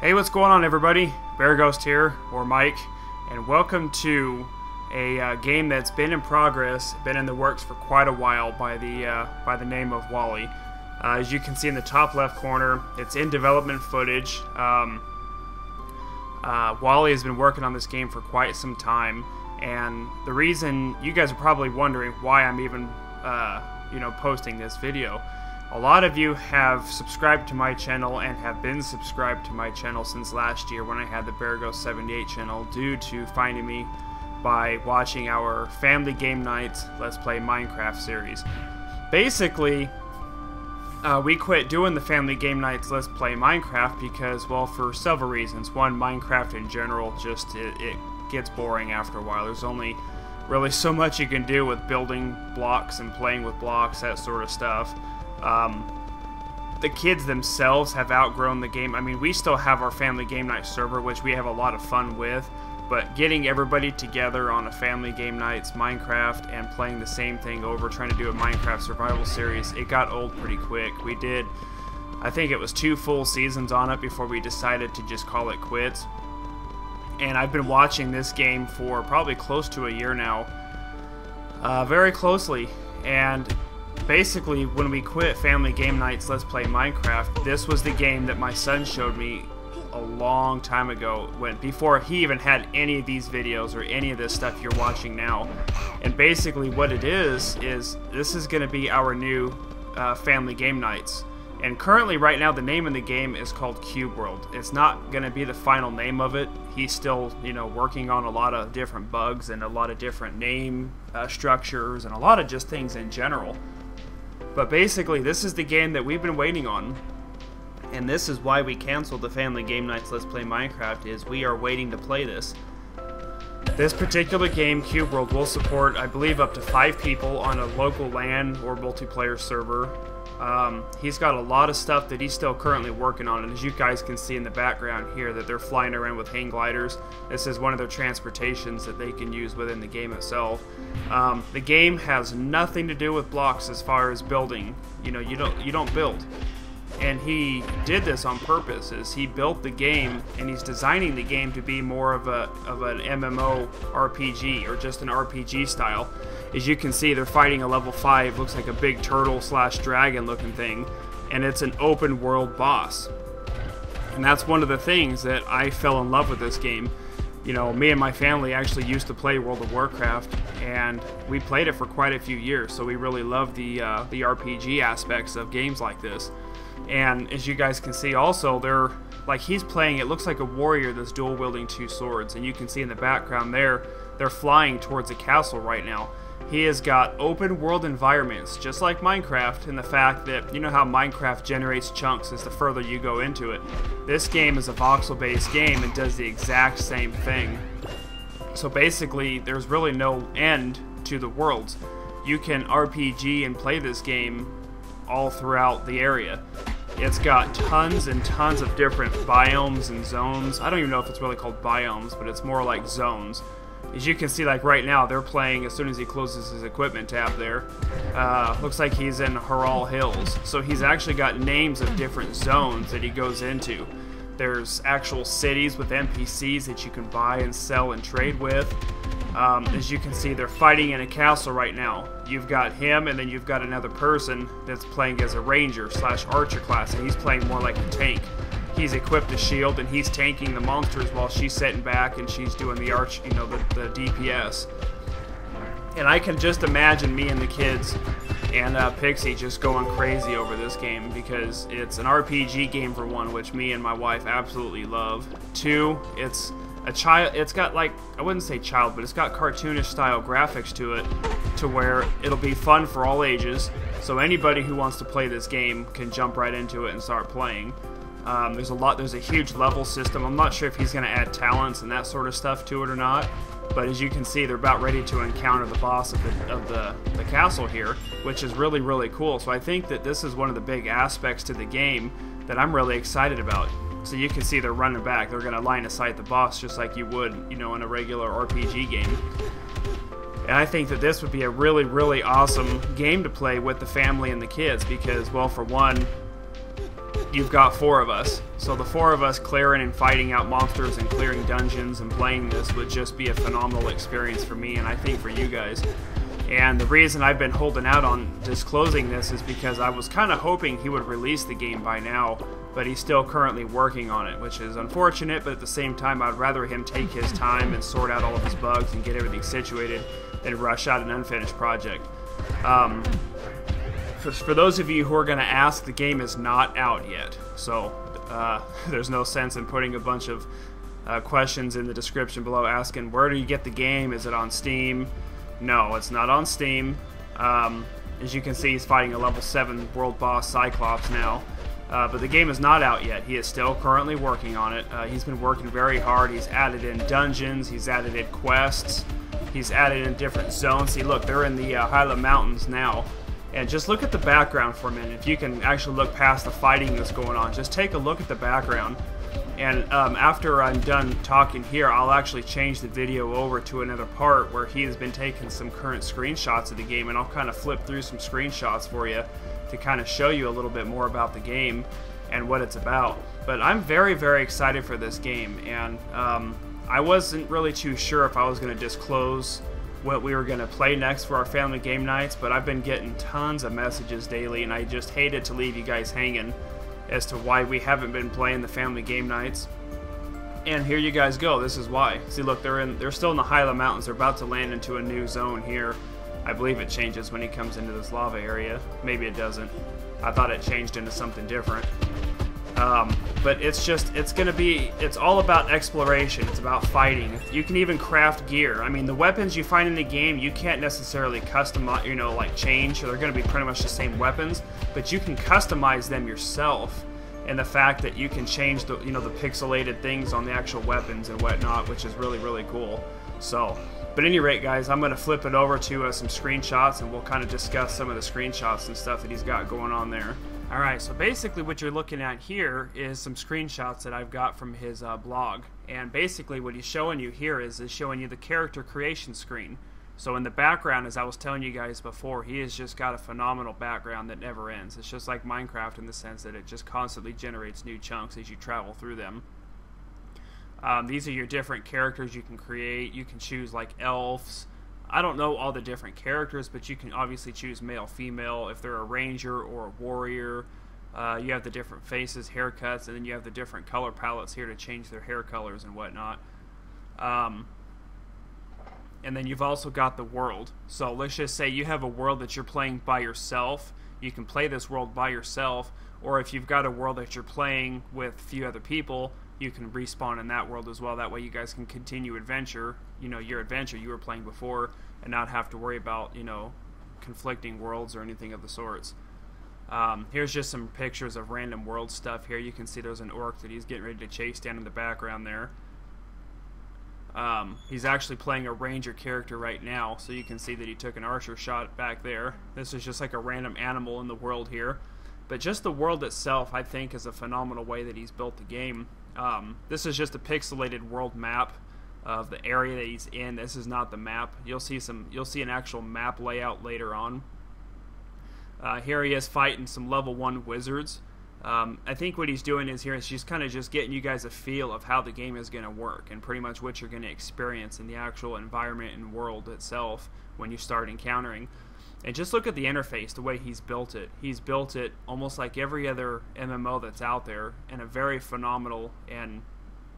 Hey, what's going on, everybody? BereghostGames here, or Mike, and welcome to a game that's been in progress, been in the works for quite a while by the name of Wally. As you can see in the top left corner, it's in development footage. Wally has been working on this game for quite some time, and the reason you guys are probably wondering why I'm even posting this video. A lot of you have subscribed to my channel and have been subscribed to my channel since last year when I had the BereghostGames channel, due to finding me by watching our Family Game Nights Let's Play Minecraft series. Basically, we quit doing the Family Game Nights Let's Play Minecraft because, well, for several reasons. One, Minecraft in general, just it gets boring after a while. There's only really so much you can do with building blocks and playing with blocks, that sort of stuff. The kids themselves have outgrown the game. I mean, we still have our Family Game Night server, which we have a lot of fun with, but getting everybody together on a Family Game Nights Minecraft and playing the same thing over, trying to do a Minecraft survival series, it got old pretty quick. We did, I think it was 2 full seasons on it before we decided to just call it quits. And I've been watching this game for probably close to a year now, very closely, and basically, when we quit Family Game Nights Let's Play Minecraft, this was the game that my son showed me a long time ago, before he even had any of these videos or any of this stuff you're watching now. And basically what it is this is going to be our new Family Game Nights. And currently, right now, the name of the game is called CubeWorld. It's not going to be the final name of it. He's still, working on a lot of different bugs and a lot of different name structures and a lot of just things in general. But basically, this is the game that we've been waiting on, and this is why we canceled the Family Game Nights Let's Play Minecraft, is we are waiting to play this. This particular game, CubeWorld, will support, I believe, up to 5 people on a local LAN or multiplayer server. He's got a lot of stuff that he's still currently working on, and as you guys can see in the background here, that they're flying around with hang gliders. This is one of their transportations that they can use within the game itself. The game has nothing to do with blocks as far as building. You don't build. And he did this on purpose, is he built the game, and he's designing the game to be more of an MMO RPG, or just an RPG style. As you can see, they're fighting a level 5, looks like a big turtle / dragon looking thing, and it's an open world boss. And that's one of the things that I fell in love with this game. Me and my family actually used to play World of Warcraft, and we played it for quite a few years, so we really love the RPG aspects of games like this. And as you guys can see also, he's playing, it looks like a warrior that's dual wielding 2 swords, and you can see in the background there, they're flying towards a castle right now. He has got open world environments, just like Minecraft, in the fact that, you know how Minecraft generates chunks as the further you go into it. This game is a voxel based game and does the exact same thing. So basically, there's really no end to the worlds. You can RPG and play this game all throughout the area. It's got tons and tons of different biomes and zones. I don't even know if it's really called biomes, but it's more like zones. As you can see, like right now, they're playing as soon as he closes his equipment tab there. Looks like he's in Haral Hills. So he's actually got names of different zones that he goes into. There's actual cities with NPCs that you can buy and sell and trade with. As you can see, they're fighting in a castle right now. You've got him, and then you've got another person that's playing as a ranger / archer class, and he's playing more like a tank. He's equipped a shield, and he's tanking the monsters while she's sitting back and she's doing the the DPS. And I can just imagine me and the kids and Pixie just going crazy over this game, because it's an RPG game for one, which me and my wife absolutely love. 2, it's got, like, I wouldn't say child, but it's got cartoonish style graphics to it, to where it'll be fun for all ages. So anybody who wants to play this game can jump right into it and start playing. There's a huge level system. I'm not sure if he's going to add talents and that sort of stuff to it or not, but as you can see, they're about ready to encounter the boss of the castle here, which is really, really cool. So I think that this is one of the big aspects to the game that I'm really excited about. So you can see they're running back. They're going to line of sight the boss just like you would, in a regular RPG game. And I think that this would be a really, really awesome game to play with the family and the kids, because, well, for one, you've got 4 of us. So the 4 of us clearing and fighting out monsters and clearing dungeons and playing this would just be a phenomenal experience for me, and I think for you guys. And the reason I've been holding out on disclosing this is because I was kind of hoping he would release the game by now, but he's still currently working on it, which is unfortunate, but at the same time I'd rather him take his time and sort out all of his bugs and get everything situated than rush out an unfinished project. For those of you who are going to ask, the game is not out yet, so there's no sense in putting a bunch of questions in the description below asking, where do you get the game? Is it on Steam? No, it's not on Steam. As you can see, he's fighting a level 7 world boss Cyclops now. But the game is not out yet. He is still currently working on it. He's been working very hard. He's added in dungeons. He's added in quests. He's added in different zones. See, look, they're in the Highland Mountains now. And just look at the background for a minute. If you can actually look past the fighting that's going on, just take a look at the background. And after I'm done talking here, I'll actually change the video over to another part where he has been taking some current screenshots of the game, and I'll kind of flip through some screenshots for you to kind of show you a little bit more about the game and what it's about. But I'm very, very excited for this game, and I wasn't really too sure if I was going to disclose what we were going to play next for our family game nights, but I've been getting tons of messages daily, and I just hated to leave you guys hanging as to why we haven't been playing the family game nights. And here you guys go. This is why. See, look, they're still in the Highland Mountains. They're about to land into a new zone here. I believe it changes when he comes into this lava area. Maybe it doesn't. I thought it changed into something different. But it's all about exploration. It's about fighting. You can even craft gear. I mean, the weapons you find in the game, you can't necessarily customize, like change. They're going to be pretty much the same weapons, but you can customize them yourself. And the fact that you can change the pixelated things on the actual weapons and whatnot, which is really, really cool. So, but at any rate, guys, I'm going to flip it over to some screenshots, and we'll kind of discuss some of the screenshots and stuff that he's got going on there. Alright, so basically what you're looking at here is some screenshots that I've got from his blog. And basically what he's showing you here is showing you the character creation screen. So in the background, as I was telling you guys before, he has just got a phenomenal background that never ends. It's just like Minecraft in the sense that it just constantly generates new chunks as you travel through them. These are your different characters you can create. You can choose like elves. I don't know all the different characters, but you can obviously choose male, female, if they're a ranger or a warrior. You have the different faces, haircuts, and then you have the different color palettes here to change their hair colors and whatnot. And then you've also got the world. So let's just say you have a world that you're playing by yourself. You can play this world by yourself, or if you've got a world that you're playing with a few other people, you can respawn in that world as well. That way you guys can continue your adventure you were playing before, and not have to worry about, conflicting worlds or anything of the sorts. Here's just some pictures of random world stuff here. You can see there's an orc that he's getting ready to chase down in the background there. He's actually playing a ranger character right now, so you can see that he took an archer shot back there. This is just like a random animal in the world here. But just the world itself, I think, is a phenomenal way that he's built the game. This is just a pixelated world map of the area that he's in. This is not the map. You'll see an actual map layout later on. Here he is fighting some level 1 wizards. I think what he's doing is just kind of getting you guys a feel of how the game is going to work and pretty much what you're going to experience in the actual environment and world itself when you start encountering. And just look at the interface, the way he's built it. He's built it almost like every other MMO that's out there in a very phenomenal and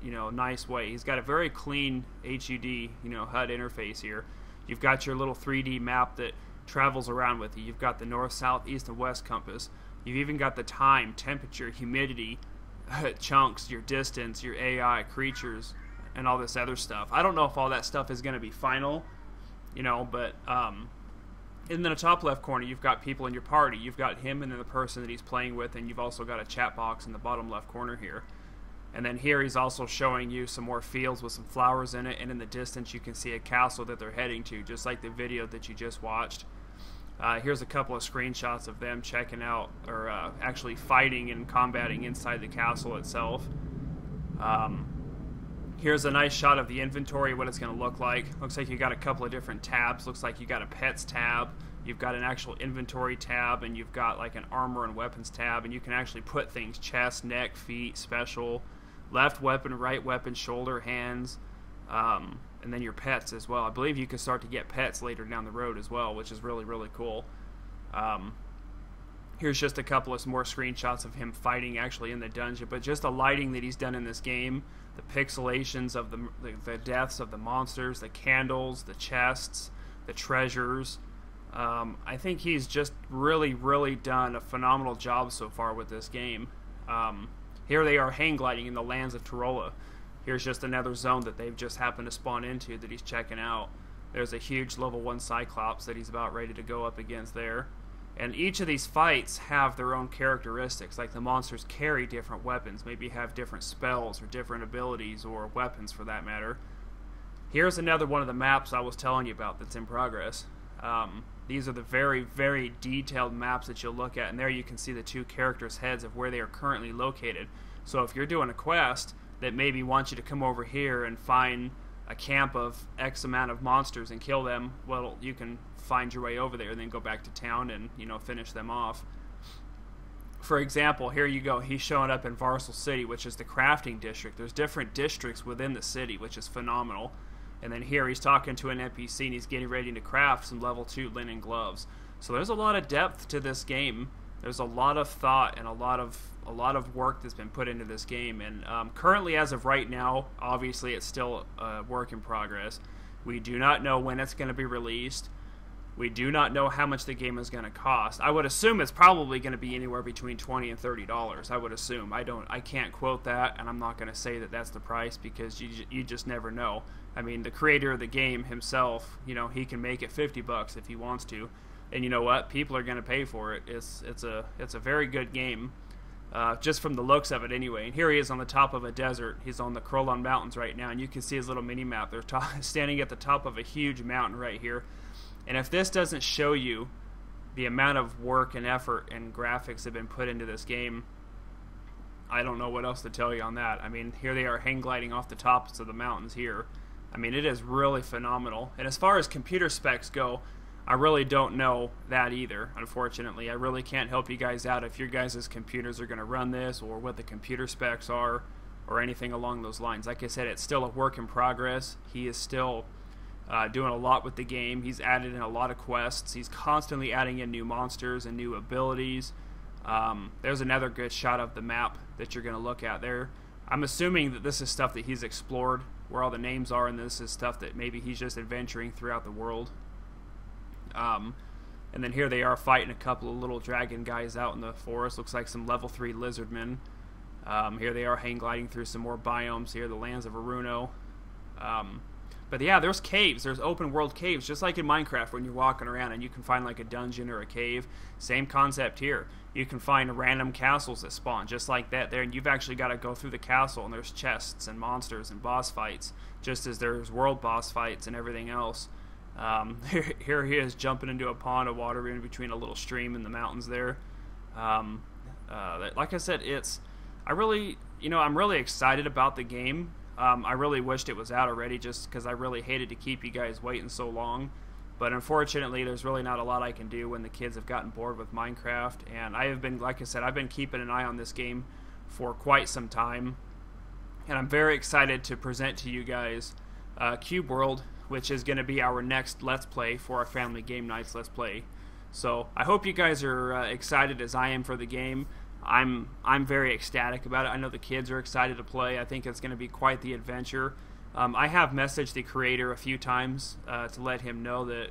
nice way. He's got a very clean HUD HUD interface here. You've got your little 3D map that travels around with you. You've got the north, south, east, and west compass. You've even got the time, temperature, humidity, chunks, your distance, your AI, creatures, and all this other stuff. I don't know if all that stuff is going to be final, but in the top left corner, you've got people in your party. You've got him and then the person that he's playing with, and you've also got a chat box in the bottom left corner here. And then here he's also showing you some more fields with some flowers in it, and in the distance you can see a castle that they're heading to, just like the video that you just watched. Here's a couple of screenshots of them checking out, or actually fighting and combating inside the castle itself. Here's a nice shot of the inventory, what it's going to look like. Looks like you got a couple of different tabs. Looks like you got a pets tab, you've got an actual inventory tab, and you've got like an armor and weapons tab, and you can actually put things: chest, neck, feet, special, left weapon, right weapon, shoulder, hands, and then your pets as well. I believe you can start to get pets later down the road as well, which is really, really cool. Here's just a couple of more screenshots of him fighting actually in the dungeon, but just the lighting that he's done in this game, the pixelations of the deaths of the monsters, the candles, the chests, the treasures. I think he's just really, really done a phenomenal job so far with this game. Here they are hang gliding in the lands of Tarola. Here's just another zone that they've just happened to spawn into that he's checking out. There's a huge level 1 Cyclops that he's about ready to go up against there. And each of these fights have their own characteristics, like the monsters carry different weapons, maybe have different spells or different abilities or weapons for that matter. Here's another one of the maps I was telling you about that's in progress. These are the very, very detailed maps that you'll look at, and there you can see the two characters' heads of where they are currently located. So if you're doing a quest that maybe wants you to come over here and find a camp of X amount of monsters and kill them, well, you can find your way over there and then go back to town and, finish them off. For example, here you go. He's showing up in Varsal City, which is the crafting district. There's different districts within the city, which is phenomenal. And then here he's talking to an NPC and he's getting ready to craft some level 2 linen gloves. So there's a lot of depth to this game. There's a lot of thought and a lot of work that's been put into this game. And currently, as of right now, obviously it's still a work in progress. We do not know when it's going to be released. We do not know how much the game is going to cost. I would assume it's probably going to be anywhere between $20 and $30. I would assume. I can't quote that, and I'm not going to say that that's the price because you just never know. I mean, the creator of the game himself, he can make it $50 if he wants to, and you know what? People are going to pay for it. It's a very good game, just from the looks of it anyway. And here he is on the top of a desert. He's on the Krolon Mountains right now, and you can see his little mini map. They're standing at the top of a huge mountain right here. And if this doesn't show you the amount of work and effort and graphics that have been put into this game, I don't know what else to tell you on that. I mean, here they are hang gliding off the tops of the mountains here. I mean, it is really phenomenal. And as far as computer specs go, I really don't know that either, unfortunately. I really can't help you guys out if your guys' computers are going to run this or what the computer specs are or anything along those lines. Like I said, it's still a work in progress. He is still doing a lot with the game. He's added in a lot of quests. He's constantly adding in new monsters and new abilities. There's another good shot of the map that you're going to look at there. I'm assuming that this is stuff that he's explored, where all the names are, and this is stuff that maybe he's just adventuring throughout the world. And then here they are fighting a couple of little dragon guys out in the forest. Looks like some level 3 lizardmen. Here they are hang gliding through some more biomes here, the lands of Aruno. But yeah, there's caves. There's open world caves, just like in Minecraft when you're walking around and you can find like a dungeon or a cave. Same concept here. You can find random castles that spawn, just like that there, and you've actually got to go through the castle, and there's chests and monsters and boss fights, just as there's world boss fights and everything else. Here he is jumping into a pond of water in between a little stream in the mountains there. Like I said, I'm really excited about the game. I really wished it was out already just because I really hated to keep you guys waiting so long. But unfortunately, there's really not a lot I can do when the kids have gotten bored with Minecraft. And I have been, like I said, I've been keeping an eye on this game for quite some time. And I'm very excited to present to you guys CubeWorld, which is going to be our next Let's Play for our Family Game Nights Let's Play. So I hope you guys are excited as I am for the game. I'm very ecstatic about it. I know the kids are excited to play. I think it's going to be quite the adventure. I have messaged the creator a few times to let him know that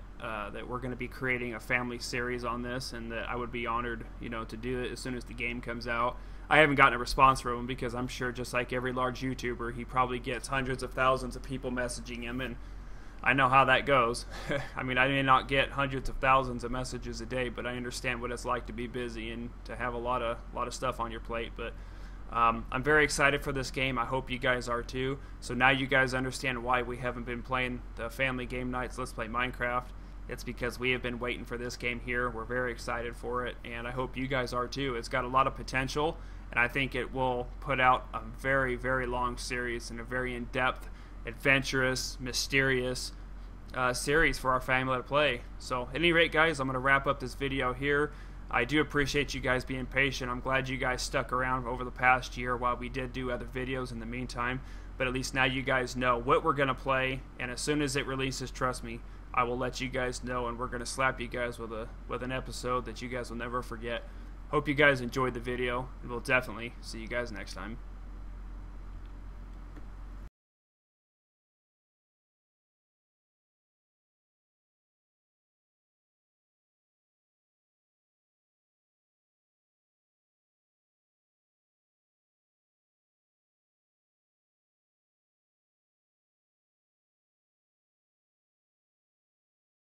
that we're going to be creating a family series on this, and that I would be honored, to do it as soon as the game comes out. I haven't gotten a response from him because I'm sure, just like every large YouTuber, he probably gets hundreds of thousands of people messaging him, and I know how that goes. I mean, I may not get hundreds of thousands of messages a day, but I understand what it's like to be busy and to have a lot of stuff on your plate. But I'm very excited for this game. I hope you guys are too. So now you guys understand why we haven't been playing the Family Game Nights Let's Play Minecraft. It's because we have been waiting for this game here. We're very excited for it, and I hope you guys are too. It's got a lot of potential, and I think it will put out a very, very long series and a very in-depth, adventurous, mysterious, series for our family to play. So at any rate, guys, I'm going to wrap up this video here. I do appreciate you guys being patient. I'm glad you guys stuck around over the past year while we did do other videos in the meantime. But at least now you guys know what we're going to play, and as soon as it releases, trust me, I will let you guys know, and we're going to slap you guys with an episode that you guys will never forget. Hope you guys enjoyed the video, and we'll definitely see you guys next time.